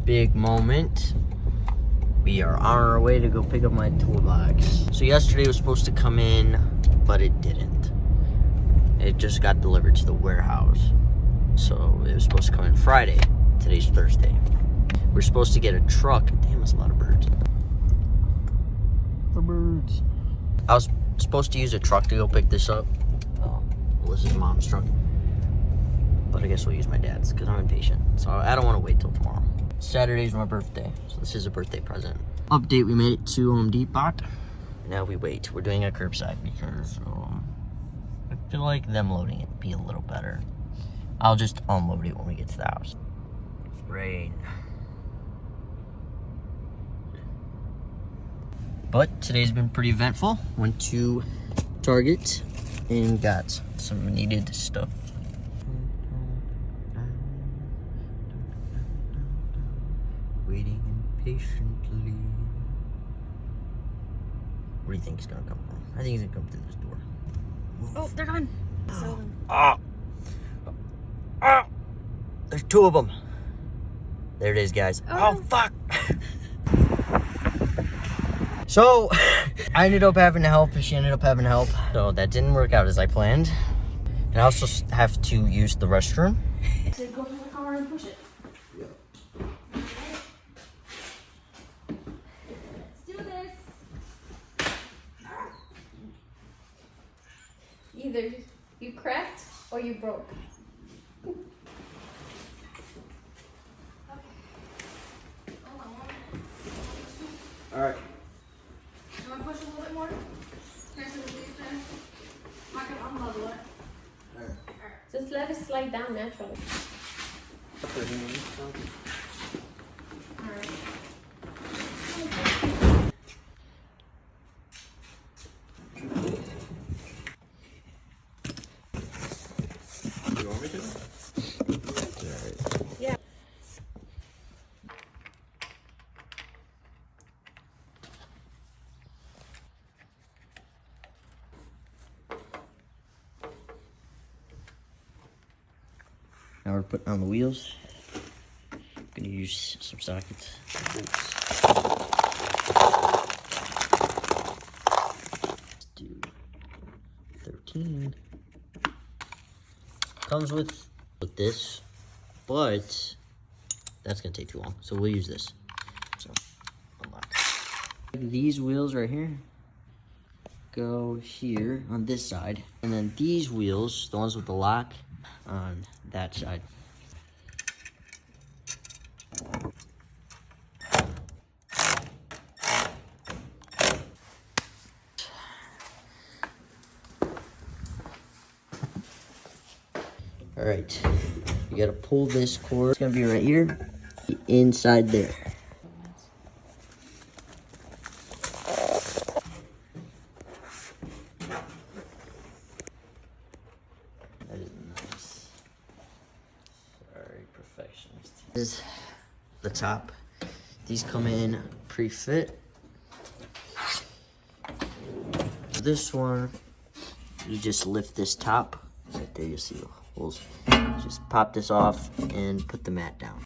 big moment. We are on our way to go pick up my toolbox. So yesterday was supposed to come in, but it didn't. It just got delivered to the warehouse. So it was supposed to come in Friday. Today's Thursday. We're supposed to get a truck. Damn, that's a lot of birds. The birds. I was supposed to use a truck to go pick this up. Well, this is Mom's truck. But I guess we'll use my dad's because I'm impatient. So I don't want to wait till tomorrow. Saturday's my birthday, so this is a birthday present. Update, we made it to Home Depot. Now we wait. We're doing a curbside because I feel like them loading it would be a little better. I'll just unload it when we get to the house. It's rain. But today's been pretty eventful. Went to Target and got some needed stuff. Waiting impatiently. What do you think is gonna come from? I think he's gonna come through this door. Oh, they're gone. There's two of them. There it is, guys. Oh fuck. So, I ended up having to help, and she ended up having to help. So that didn't work out as I planned. And I also have to use the restroom. So go to the car and push it. Either you cracked or you broke. Alright. You want to push a little bit more? I can unlevel it. Alright. Just let it slide down naturally. Alright. You want me to? Yeah. Now we're putting on the wheels. Gonna use some sockets. Let's do 13. Comes with this, but that's gonna take too long. So we'll use this. So unlock. These wheels right here go here on this side, and then these wheels, the ones with the lock, on that side. All right, you gotta pull this cord. It's gonna be right here, inside there. That is nice. Sorry, perfectionist. This is the top. These come in pre-fit. This one, you just lift this top. Right there, you see the holes. Just pop this off and put the mat down.